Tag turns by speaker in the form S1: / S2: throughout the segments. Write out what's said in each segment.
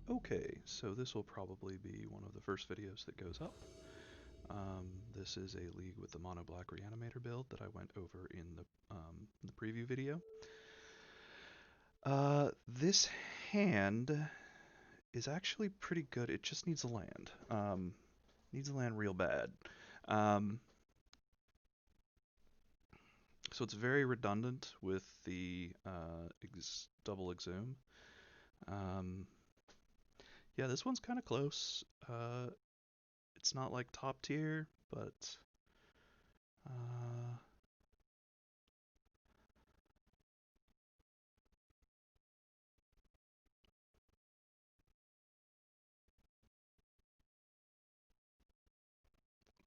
S1: Okay, so this will probably be one of the first videos that goes up. This is a League with the Mono Black Reanimator build that I went over in the preview video. This hand is actually pretty good. It just needs a land. Needs a land real bad. Um, so it's very redundant with the double exhume. Um, yeah, this one's kind of close. It's not like top tier, but uh,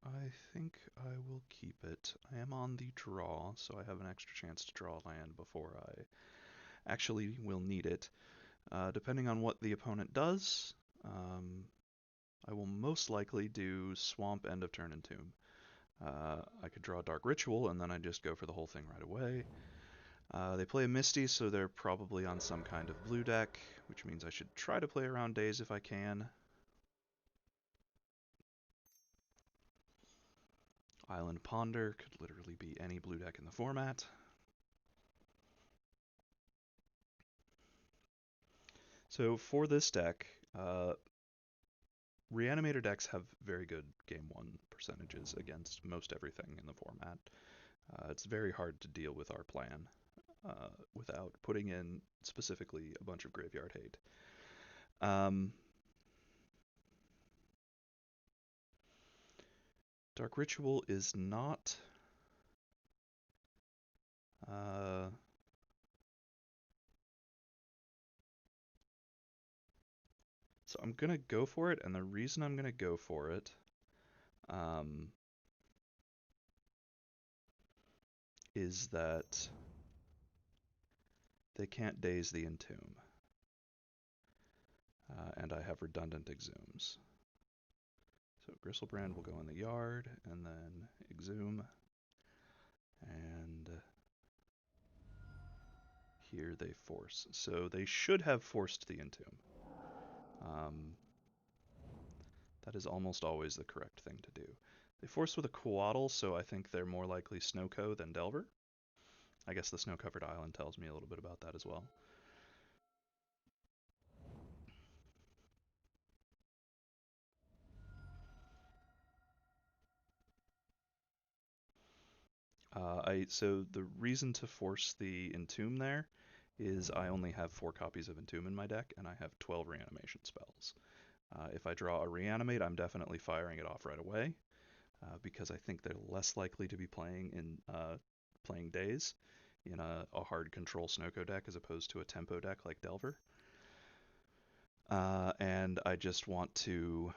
S1: I think I will keep it. I am on the draw, so I have an extra chance to draw land before I actually will need it. Depending on what the opponent does, I will most likely do Swamp, End of Turn, and Tomb. I could draw Dark Ritual, and then I just go for the whole thing right away. They play a Misty, so they're probably on some kind of blue deck, which means I should try to play around Daze if I can. Island Ponder could literally be any blue deck in the format. So for this deck, Reanimator decks have very good game 1 percentages against most everything in the format. It's very hard to deal with our plan without putting in specifically a bunch of graveyard hate. Dark Ritual is not so I'm gonna go for it, and the reason I'm gonna go for it is that they can't Daze the Entomb, and I have redundant exhumes. So Gristlebrand will go in the yard, and then exhume, and here they force. So they should have forced the Entomb. That is almost always the correct thing to do. They force with a Coatl, so I think they're more likely Snowco than Delver. I guess the snow-covered island tells me a little bit about that as well. So the reason to force the Entomb there is I only have 4 copies of Entomb in my deck, and I have 12 reanimation spells. If I draw a reanimate, I'm definitely firing it off right away, because I think they're less likely to be playing Daze in a hard control Snowco deck as opposed to a tempo deck like Delver. And I just want to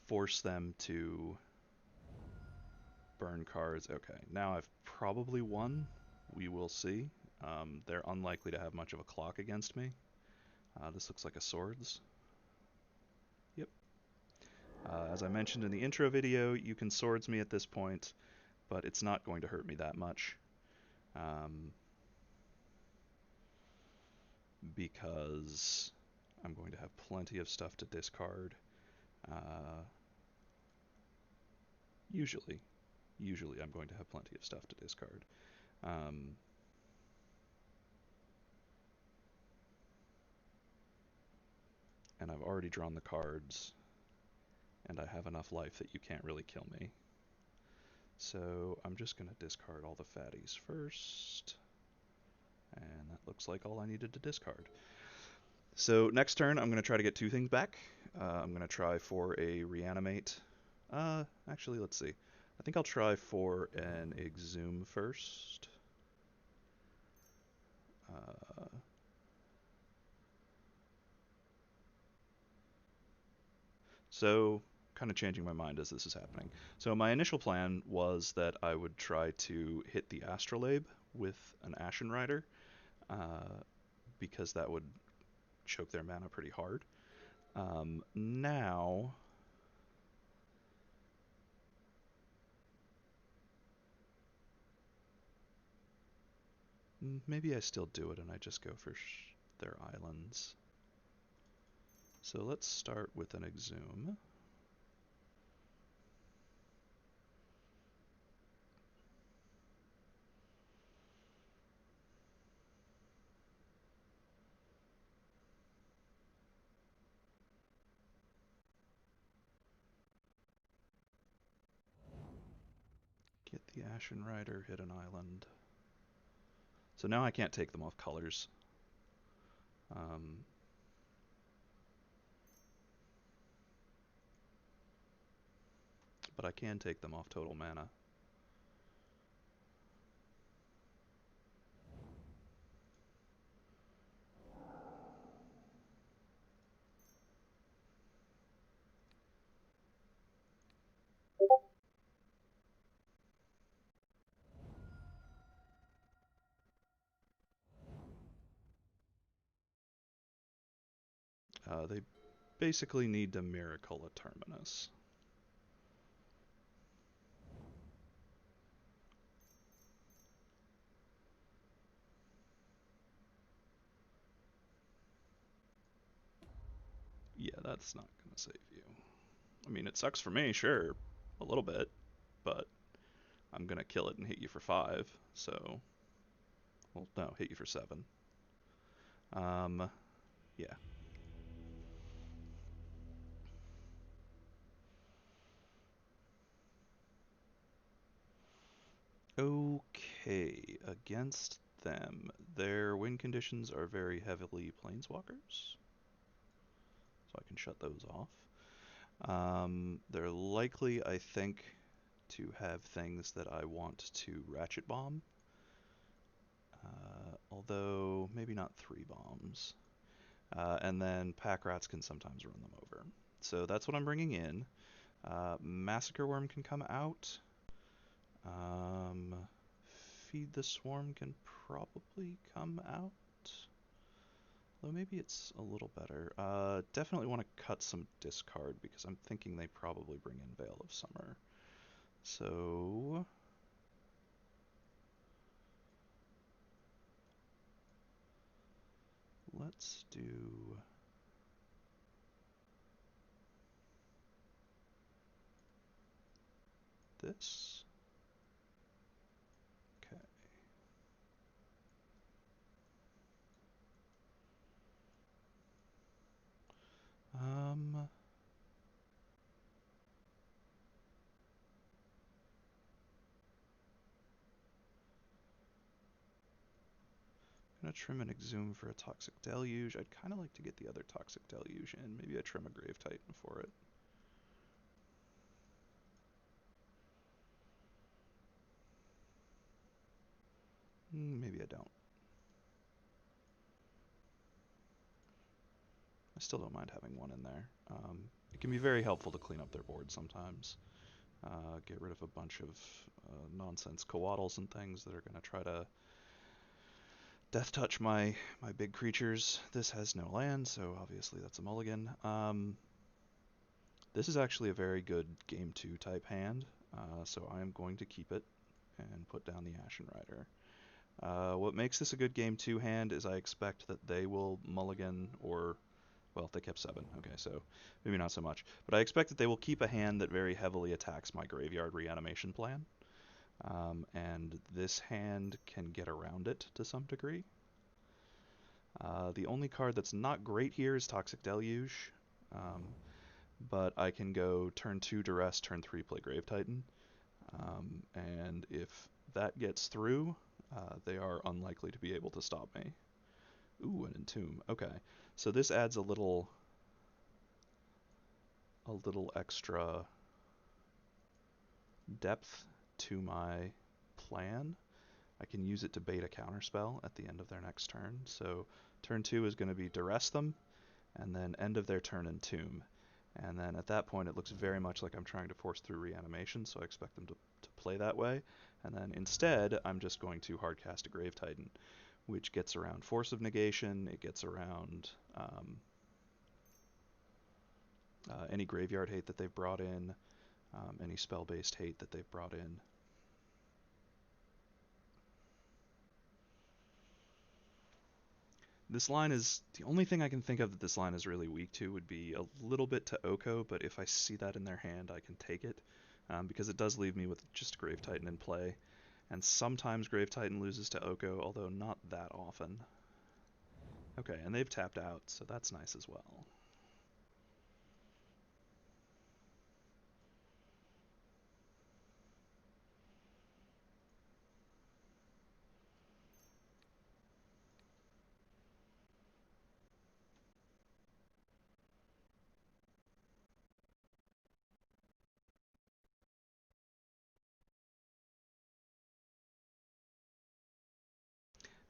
S1: force them to burn cards. Okay, now I've probably won. We will see. They're unlikely to have much of a clock against me. This looks like a swords. Yep. As I mentioned in the intro video, you can swords me at this point, but it's not going to hurt me that much. Because I'm going to have plenty of stuff to discard. Usually I'm going to have plenty of stuff to discard. And I've already drawn the cards, and I have enough life that you can't really kill me. So I'm just going to discard all the fatties first, and that looks like all I needed to discard. So next turn, I'm going to try to get 2 things back. I'm going to try for a reanimate. Actually, let's see. I think I'll try for an exhume first. So kind of changing my mind as this is happening. So my initial plan was that I would try to hit the Astrolabe with an Ashen Rider, because that would choke their mana pretty hard. Now, maybe I still do it and I just go for their islands. So let's start with an Exhume. Get the Ashen Rider, hit an island. So now I can't take them off colors. Um, but I can take them off total mana. They basically need to Miracle a Terminus. Yeah, that's not going to save you. I mean, it sucks for me, sure, a little bit, but I'm going to kill it and hit you for 5, so... Well, no, hit you for 7. Yeah. Okay, against them, their win conditions are very heavily planeswalkers, so I can shut those off. They're likely, I think, to have things that I want to Ratchet Bomb, although maybe not 3 bombs. And then Pack Rats can sometimes run them over. So that's what I'm bringing in. Massacre Worm can come out. Feed the Swarm can probably come out. Though maybe it's a little better. Definitely want to cut some discard because I'm thinking they probably bring in Veil of Summer. So... let's do... this. Okay. Um... I'm gonna trim an Exhume for a Toxic Deluge. I'd kind of like to get the other Toxic Deluge in. Maybe I trim a Grave Titan for it. Maybe I don't. I still don't mind having one in there. It can be very helpful to clean up their board sometimes. Get rid of a bunch of nonsense coatls and things that are going to try to death touch my big creatures. This has no land, so obviously that's a mulligan. This is actually a very good game 2 type hand, so I am going to keep it and put down the Ashen Rider. What makes this a good game 2 hand is I expect that they will mulligan or... well, they kept 7. Okay, so maybe not so much. But I expect that they will keep a hand that very heavily attacks my Graveyard Reanimation plan. And this hand can get around it to some degree. The only card that's not great here is Toxic Deluge. But I can go turn 2 Duress, turn 3 play Grave Titan. And if that gets through, they are unlikely to be able to stop me. Ooh, an Entomb. Okay, so this adds a little extra depth to my plan. I can use it to bait a counterspell at the end of their next turn. So turn 2 is going to be Duress them, and then end of their turn Entomb. And then at that point it looks very much like I'm trying to force through Reanimation, so I expect them to play that way. And then instead I'm just going to hardcast a Grave Titan, which gets around Force of Negation, it gets around any graveyard hate that they've brought in, any spell-based hate that they've brought in. This line is the only thing I can think of that this line is really weak to would be a little bit to Oko, but if I see that in their hand, I can take it because it does leave me with just Grave Titan in play. And sometimes Grave Titan loses to Oko, although not that often. Okay, and they've tapped out, so that's nice as well.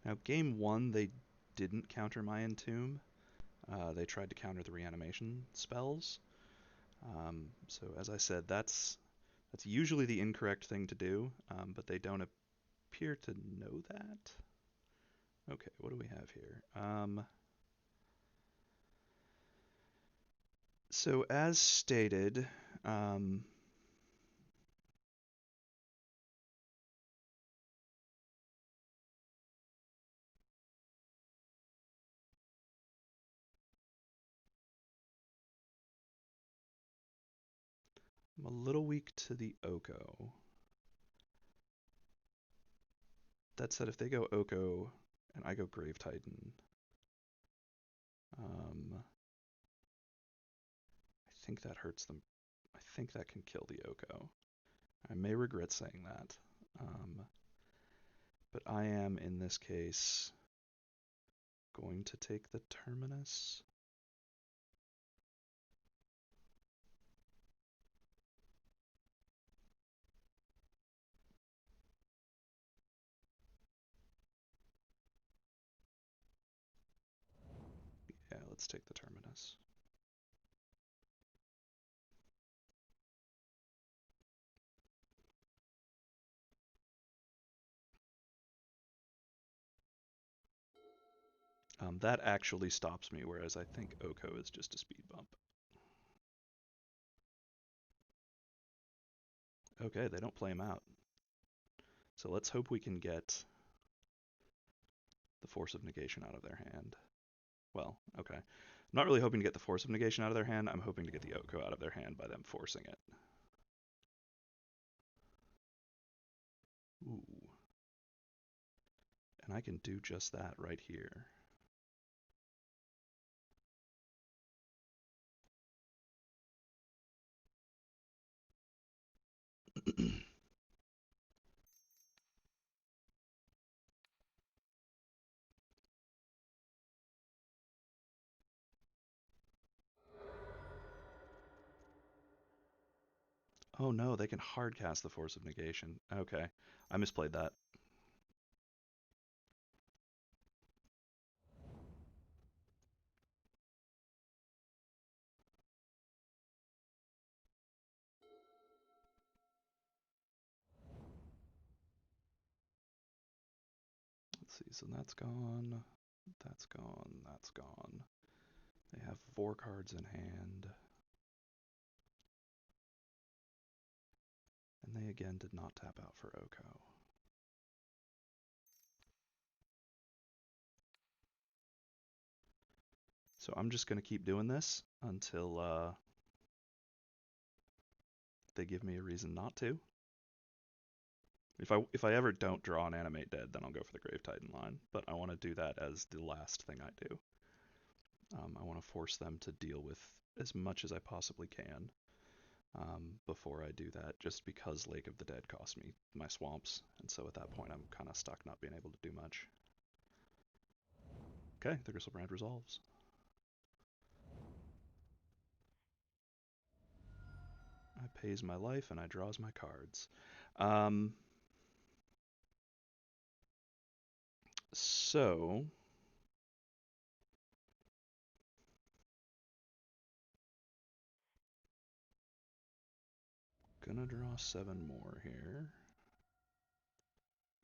S1: Now, game one, they didn't counter my Entomb. They tried to counter the reanimation spells. So as I said, that's usually the incorrect thing to do, but they don't appear to know that. Okay, what do we have here? So as stated, um, I'm a little weak to the Oko. That said, if they go Oko and I go Grave Titan, I think that hurts them. I think that can kill the Oko. I may regret saying that. But I am, in this case, going to take the Terminus. Yeah, let's take the Terminus. That actually stops me, whereas I think Oko is just a speed bump. Okay, they don't play him out. So let's hope we can get the Force of Negation out of their hand. Well, okay. I'm not really hoping to get the Force of Negation out of their hand. I'm hoping to get the Oko out of their hand by them forcing it. Ooh. And I can do just that right here. Oh no, they can hard cast the Force of Negation. Okay, I misplayed that. Let's see, so that's gone, that's gone, that's gone. They have 4 cards in hand. And they again did not tap out for Oko. So I'm just going to keep doing this until they give me a reason not to. If I ever don't draw an Animate Dead, then I'll go for the Grave Titan line. But I want to do that as the last thing I do. I want to force them to deal with as much as I possibly can before I do that, just because Lake of the Dead cost me my swamps, and so at that point I'm kind of stuck not being able to do much. Okay, the Gristlebrand resolves. I pays my life and I draws my cards. Um, so gonna draw 7 more here.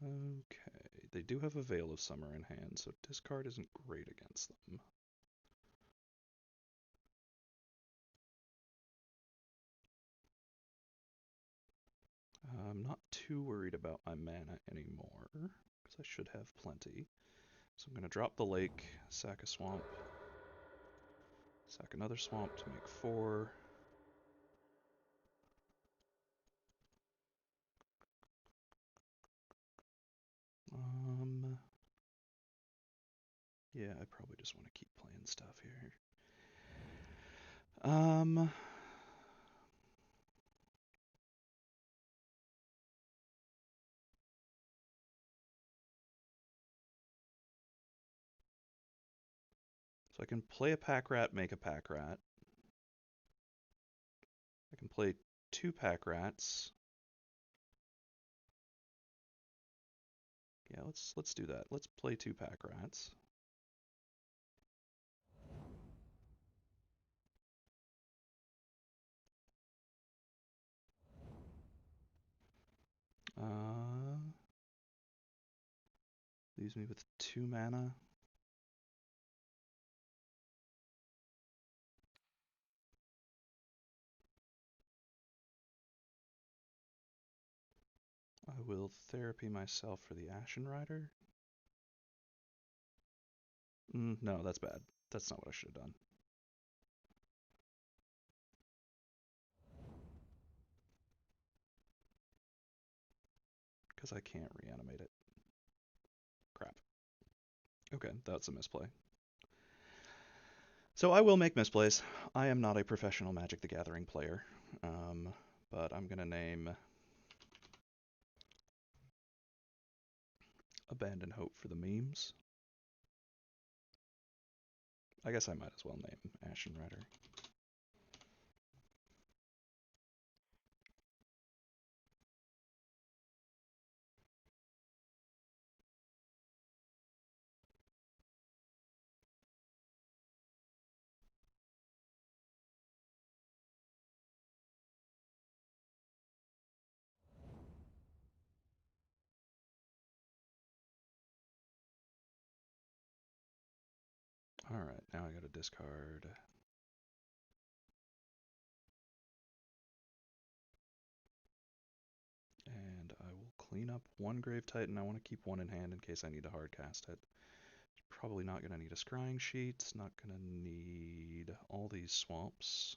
S1: Okay, they do have a Veil of Summer in hand, so discard isn't great against them. I'm not too worried about my mana anymore, because I should have plenty. So I'm going to drop the lake, sack a swamp, sack another swamp to make 4. Yeah, I probably just want to keep playing stuff here. So I can play a pack rat, make a pack rat. I can play 2 pack rats. Yeah, let's do that. Let's play 2 pack rats. Leaves me with 2 mana. I will therapy myself for the Ashen Rider. No, that's bad. That's not what I should have done. Because I can't reanimate it. Crap. Okay, that's a misplay. So I will make misplays. I am not a professional Magic the Gathering player, but I'm going to name Abandon Hope for the memes. I guess I might as well name Ashen Rider. Alright, now I gotta discard. And I will clean up 1 Grave Titan. I want to keep 1 in hand in case I need to hardcast it. Probably not going to need a scrying sheet. It's not going to need all these swamps.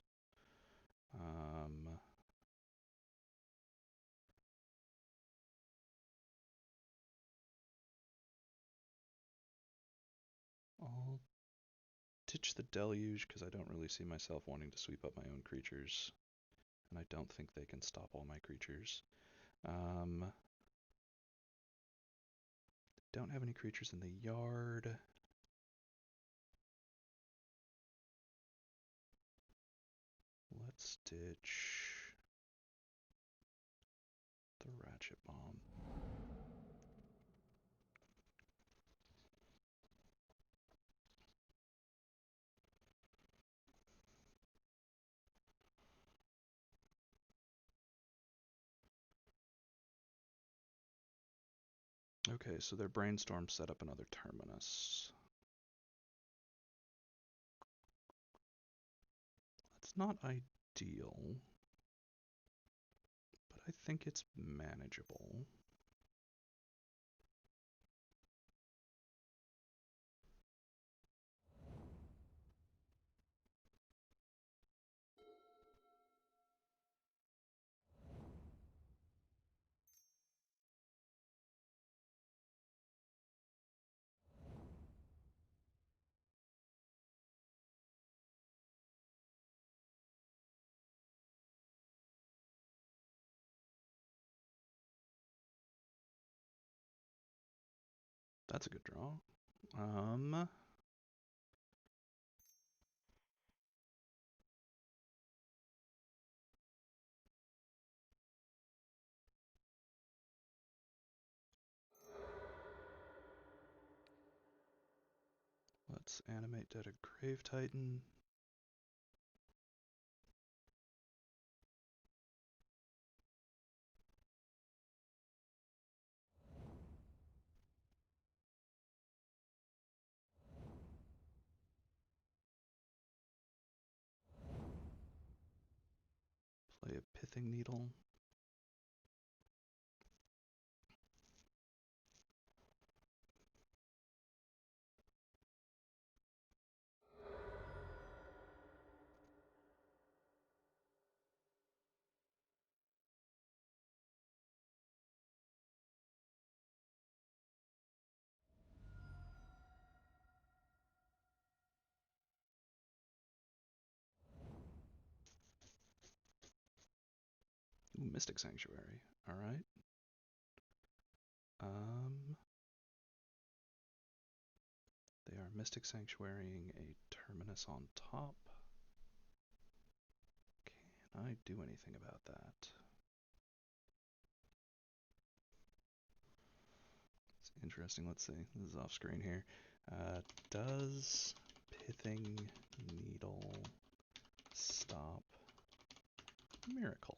S1: I'll ditch the deluge because I don't really see myself wanting to sweep up my own creatures. And I don't think they can stop all my creatures. Don't have any creatures in the yard. Let's ditch the Ratchet Bomb. Okay, so their brainstorm set up another terminus. That's not ideal, but I think it's manageable. That's a good draw. Let's animate Dead of Grave Titan. Play a Pithing Needle. Mystic Sanctuary. Alright. Um, they are Mystic Sanctuarying a Terminus on top. Can I do anything about that? It's interesting. Let's see. This is off screen here. Does Pithing Needle stop Miracle?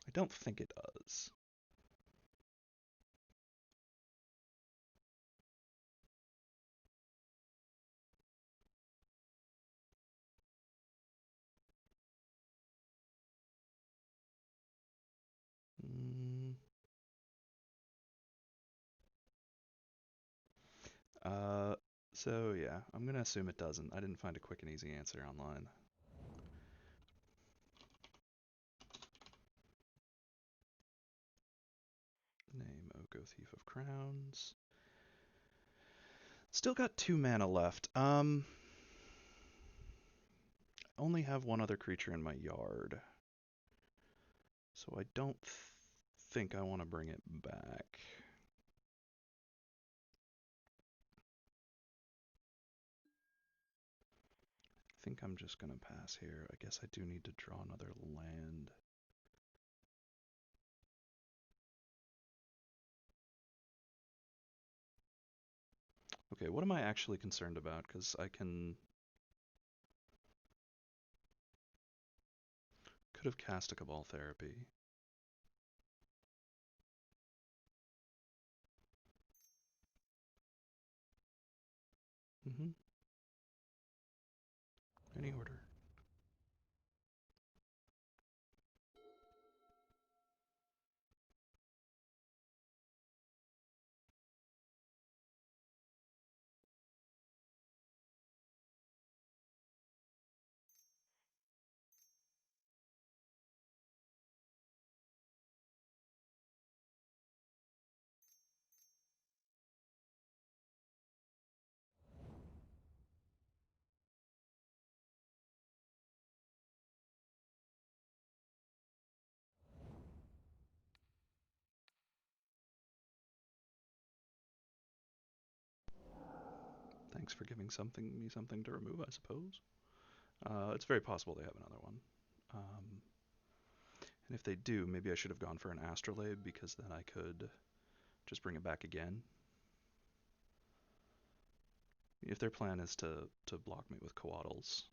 S1: I don't think it does. Mm. Uh, so yeah, I'm gonna assume it doesn't. I didn't find a quick and easy answer online. Name Oko Thief of Crowns. Still got 2 mana left. Only have one other creature in my yard, so I don't think I want to bring it back. I think I'm just gonna pass here. I guess I do need to draw another land. Okay, what am I actually concerned about? Because I could have cast a Cabal Therapy. Mm-hmm. Any order. Thanks for giving me something to remove, I suppose. It's very possible they have another one. And if they do, maybe I should have gone for an Astrolabe, because then I could just bring it back again. If their plan is to block me with Coatls,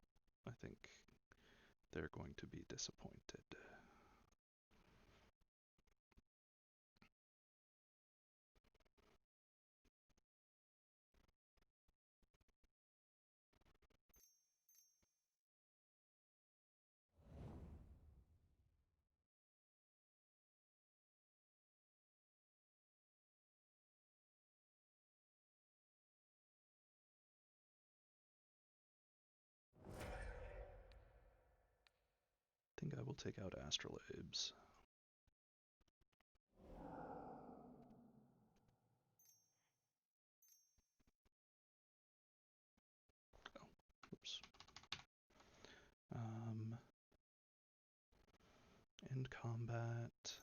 S1: I think they're going to be disappointed. I think I will take out Astrolabes. Oh, oops. End combat.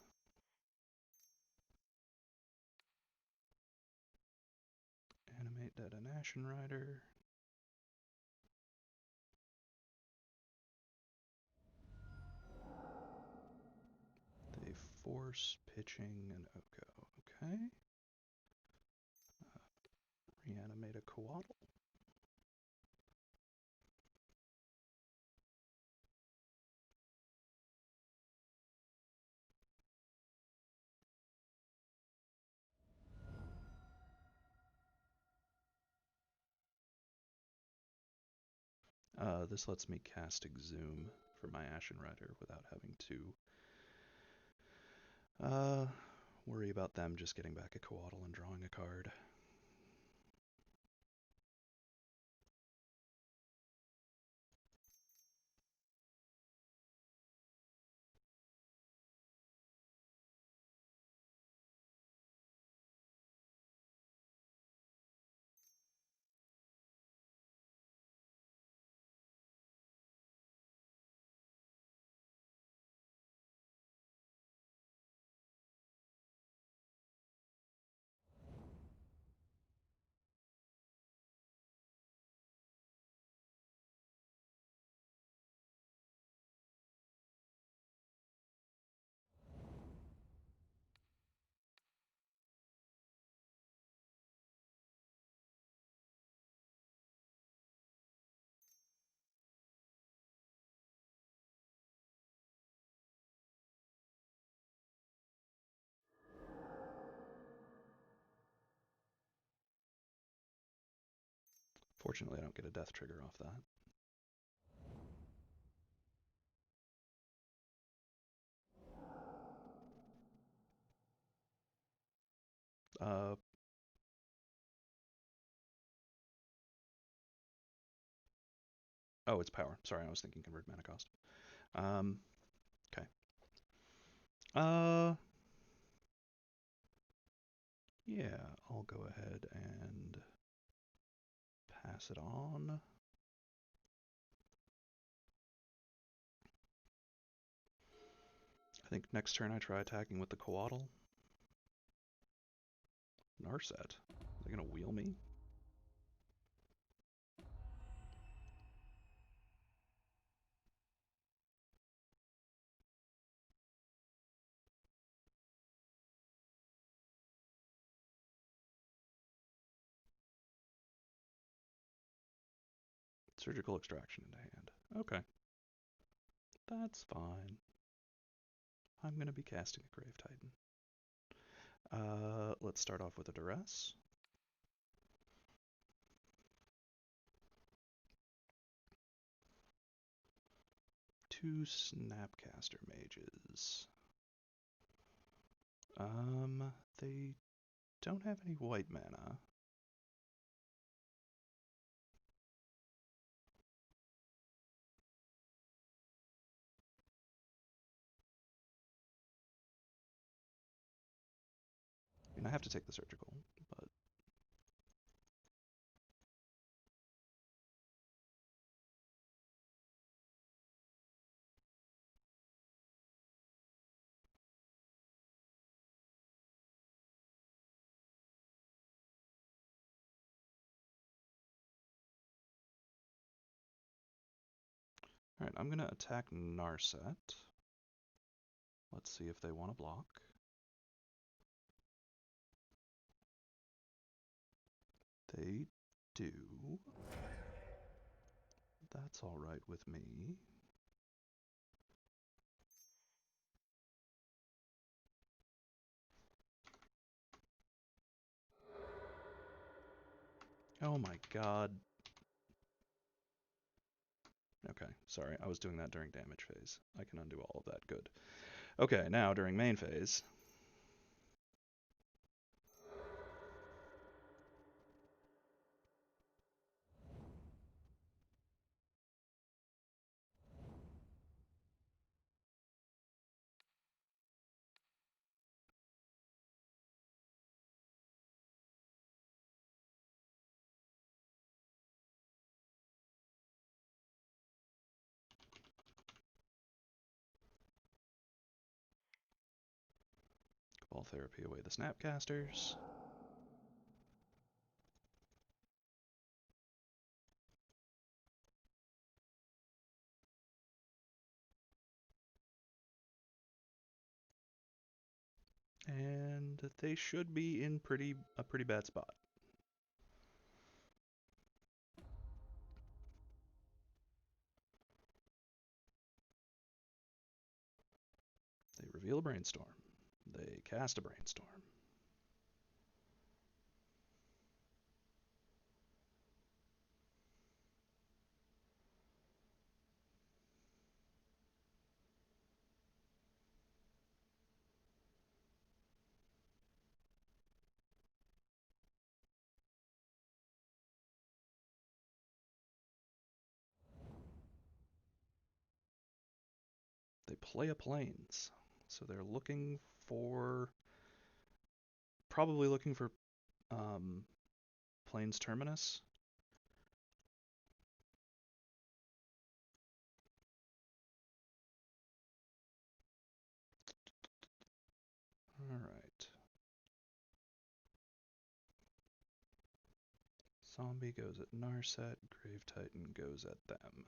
S1: Animate Dead and Ashen Rider. They force pitching an Oko. Okay. Reanimate a Coatl. This lets me cast Exhume for my Ashen Rider without having to worry about them just getting back a Coatl and drawing a card. Fortunately, I don't get a death trigger off that. Uh, oh, it's power. Sorry, I was thinking convert mana cost. Okay. Yeah, I'll go ahead and pass it on. I think next turn I try attacking with the Coatl. Narset. Are they gonna wheel me? Surgical extraction into hand. Okay. That's fine. I'm gonna be casting a Grave Titan. Let's start off with a Duress. Two Snapcaster Mages. They don't have any white mana. I mean, I have to take the surgical, but alright, I'm gonna attack Narset. Let's see if they want to block. They do. That's alright with me. Oh my god. Okay, sorry, I was doing that during damage phase. I can undo all of that, good. Okay, now during main phase. Cabal Therapy away the Snapcasters. And they should be in a pretty bad spot. They reveal a Brainstorm. They cast a Brainstorm. They play a Plains. So they're looking for... Probably looking for Plains Terminus. Alright. Zombie goes at Narset, Grave Titan goes at them.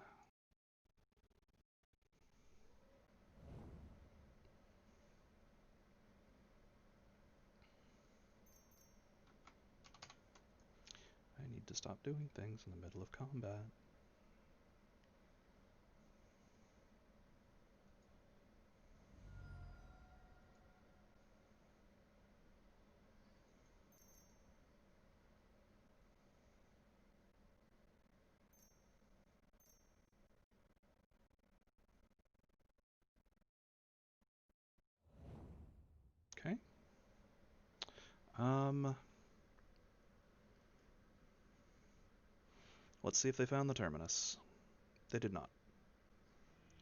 S1: I need to stop doing things in the middle of combat. Um, let's see if they found the terminus. They did not.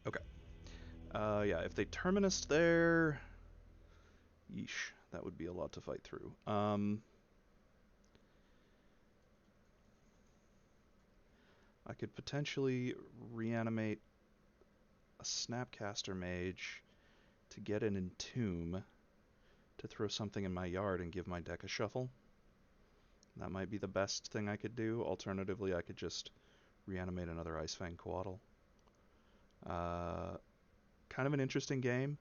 S1: Okay. Yeah, if they terminused there, yeesh, that would be a lot to fight through. I could potentially reanimate a Snapcaster Mage to get an Entomb to throw something in my yard and give my deck a shuffle. That might be the best thing I could do. Alternatively, I could just reanimate another Ice Fang Coatl. Uh, kind of an interesting game.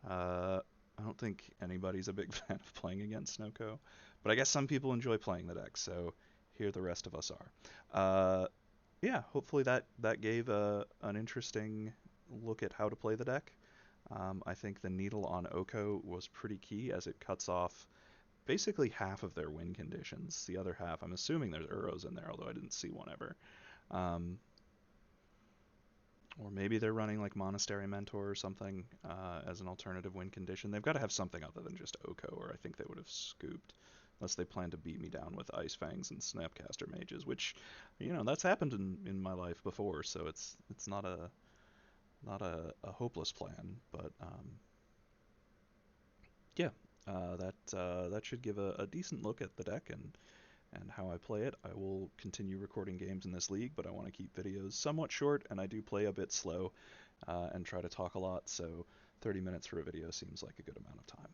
S1: I don't think anybody's a big fan of playing against Snoko, but I guess some people enjoy playing the deck, so here the rest of us are. Yeah, hopefully that gave an interesting look at how to play the deck. I think the needle on Oko was pretty key as it cuts off basically half of their win conditions. The other half, I'm assuming there's Uros in there, although I didn't see one ever. Um, or maybe they're running like Monastery Mentor or something as an alternative win condition. They've got to have something other than just Oko, or I think they would have scooped. Unless they plan to beat me down with Ice Fangs and Snapcaster Mages, which, that's happened in my life before, so it's not a hopeless plan. But yeah, that should give a decent look at the deck and how I play it. I will continue recording games in this league, but I want to keep videos somewhat short, and I do play a bit slow and try to talk a lot, so 30 minutes for a video seems like a good amount of time.